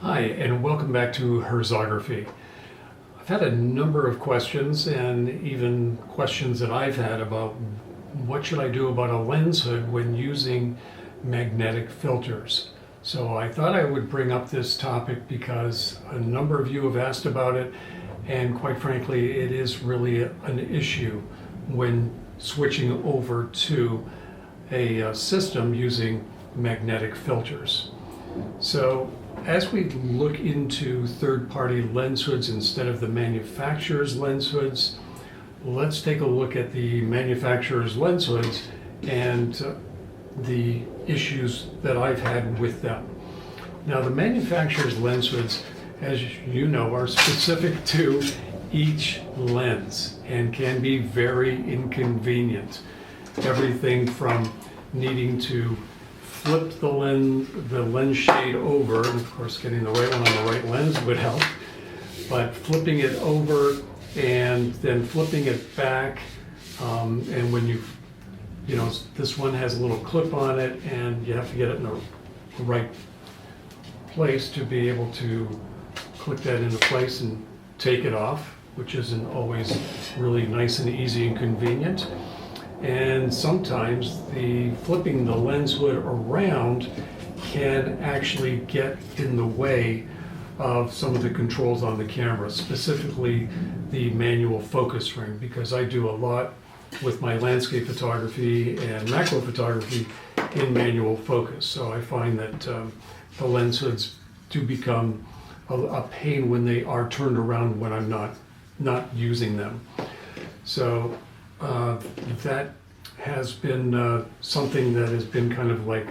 Hi, and welcome back to Herzography. I've had a number of questions, and even questions that I've had about what should I do about a lens hood when using magnetic filters. So I thought I would bring up this topic because a number of you have asked about it, and quite frankly, it is really an issue when switching over to a system using magnetic filters. So as we look into third-party lens hoods instead of the manufacturer's lens hoods, let's take a look at the manufacturer's lens hoods and the issues that I've had with them. Now, the manufacturer's lens hoods, as you know, are specific to each lens and can be very inconvenient. Everything from needing to flip the lens shade over, and of course getting the right one on the right lens would help, but flipping it over and then flipping it back, and when you know, this one has a little clip on it and you have to get it in the right place to be able to click that into place and take it off, which isn't always really nice and easy and convenient. And sometimes the flipping the lens hood around can actually get in the way of some of the controls on the camera, specifically the manual focus ring, because I do a lot with my landscape photography and macro photography in manual focus. So I find that the lens hoods do become a pain when they are turned around when I'm not using them. So that has been something that has been kind of like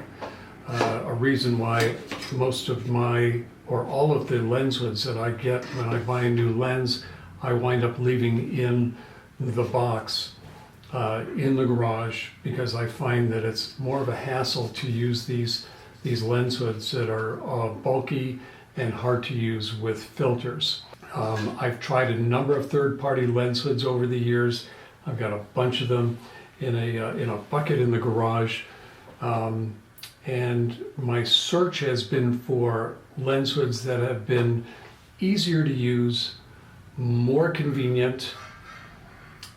a reason why most of my, or all of the lens hoods that I get when I buy a new lens, I wind up leaving in the box in the garage, because I find that it's more of a hassle to use these lens hoods that are bulky and hard to use with filters. I've tried a number of third-party lens hoods over the years. I've got a bunch of them in a bucket in the garage, and my search has been for lens hoods that have been easier to use, more convenient,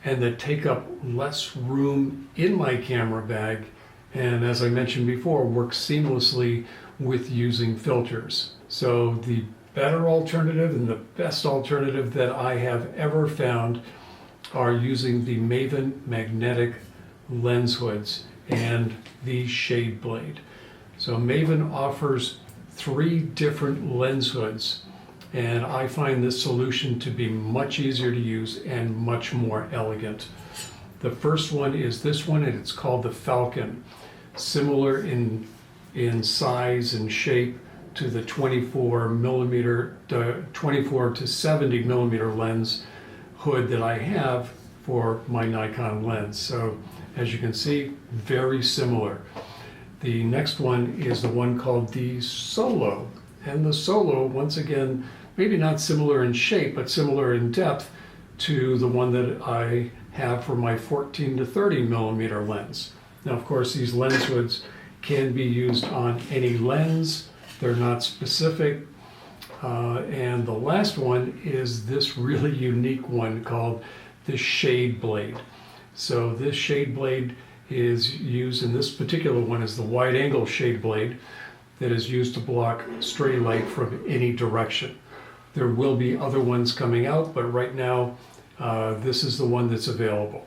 and that take up less room in my camera bag, and as I mentioned before, work seamlessly with using filters. So the better alternative and the best alternative that I have ever found are using the Maven magnetic lens hoods and the shade blade. So Maven offers 3 different lens hoods, and I find this solution to be much easier to use and much more elegant. The first one is this one, and it's called the Falcon. Similar in size and shape to the 24 to 70 millimeter lens hood that I have for my Nikon lens. So as you can see, very similar. The next one is the one called the Solo. And the Solo, once again, maybe not similar in shape, but similar in depth to the one that I have for my 14 to 30 millimeter lens. Now, of course, these lens hoods can be used on any lens. They're not specific. And the last one is this really unique one called the shade blade. So this shade blade is used, and this particular one is the wide angle shade blade that is used to block stray light from any direction. There will be other ones coming out, but right now this is the one that's available.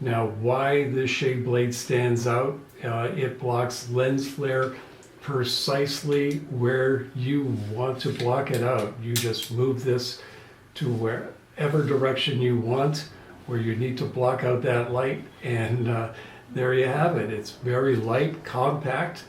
Now, why this shade blade stands out, it blocks lens flare precisely where you want to block it out. You just move this to wherever direction you want, where you need to block out that light, and there you have it. It's very light, compact.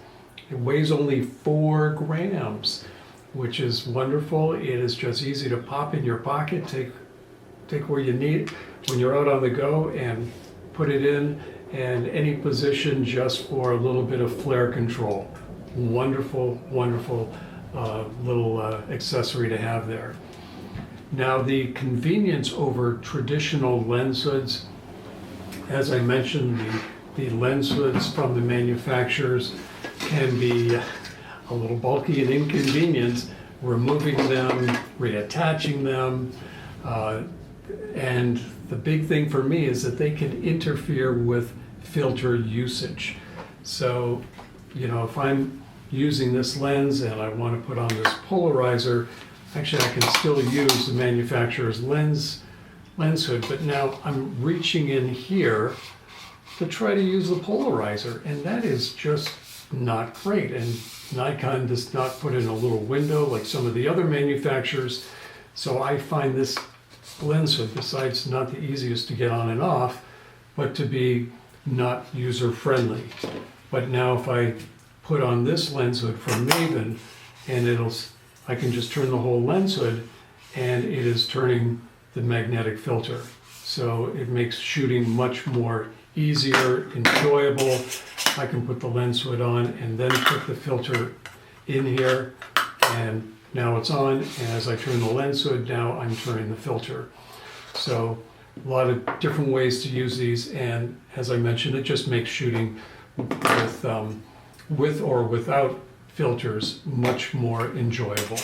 It weighs only 4 grams, which is wonderful. It is just easy to pop in your pocket, take where you need when you're out on the go, and put it in any position just for a little bit of flare control. Wonderful, wonderful little accessory to have there. Now, the convenience over traditional lens hoods, as I mentioned, the lens hoods from the manufacturers can be a little bulky and inconvenient, removing them, reattaching them, and the big thing for me is that they can interfere with filter usage. So, you know, if I'm using this lens and I want to put on this polarizer, actually I can still use the manufacturer's lens hood, but now I'm reaching in here to try to use the polarizer, and that is just not great. And Nikon does not put in a little window like some of the other manufacturers, so I find this lens hood, besides not the easiest to get on and off, but to be not user-friendly. But now if I put on this lens hood from Maven, and I can just turn the whole lens hood, and it is turning the magnetic filter. So it makes shooting much more easier, enjoyable. I can put the lens hood on and then put the filter in here, and now it's on, and as I turn the lens hood, now I'm turning the filter. So a lot of different ways to use these, and as I mentioned, it just makes shooting with or without filters much more enjoyable.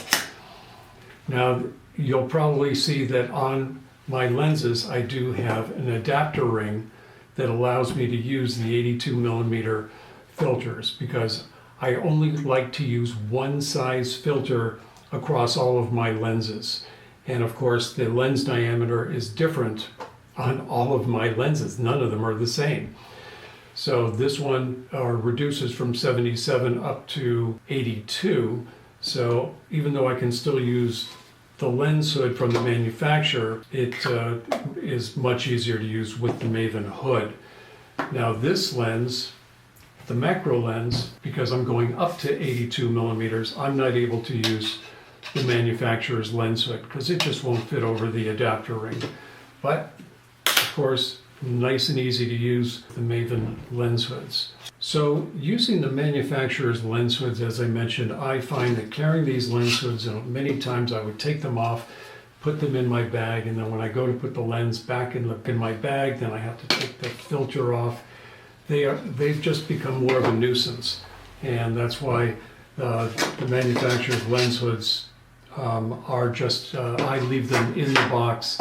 Now you'll probably see that on my lenses I do have an adapter ring that allows me to use the 82mm filters, because I only like to use one size filter across all of my lenses. And of course the lens diameter is different on all of my lenses. None of them are the same. So this one reduces from 77 up to 82. So even though I can still use the lens hood from the manufacturer, it is much easier to use with the Maven hood. Now this lens, the macro lens, because I'm going up to 82mm, I'm not able to use the manufacturer's lens hood because it just won't fit over the adapter ring. But of course, nice and easy to use the Maven lens hoods. So using the manufacturer's lens hoods, as I mentioned, I find that carrying these lens hoods, many times I would take them off, put them in my bag, and then when I go to put the lens back in my bag, then I have to take the filter off. They've just become more of a nuisance, and that's why the manufacturer's lens hoods are just, I leave them in the box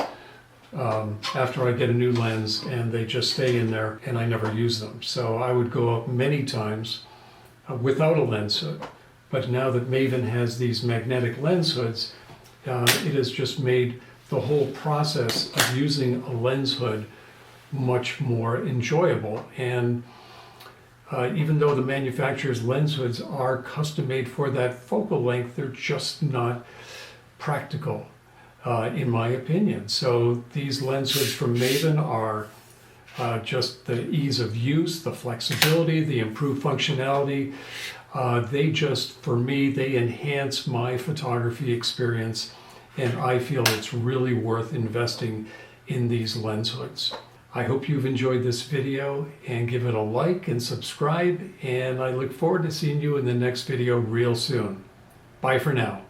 after I get a new lens, and they just stay in there and I never use them. So I would go up many times without a lens hood, but now that Maven has these magnetic lens hoods, it has just made the whole process of using a lens hood much more enjoyable. And even though the manufacturer's lens hoods are custom made for that focal length, they're just not practical, in my opinion. So these lens hoods from Maven are just the ease of use, the flexibility, the improved functionality. They just, for me, they enhance my photography experience, and I feel it's really worth investing in these lens hoods. I hope you've enjoyed this video, and give it a like and subscribe, and I look forward to seeing you in the next video real soon. Bye for now.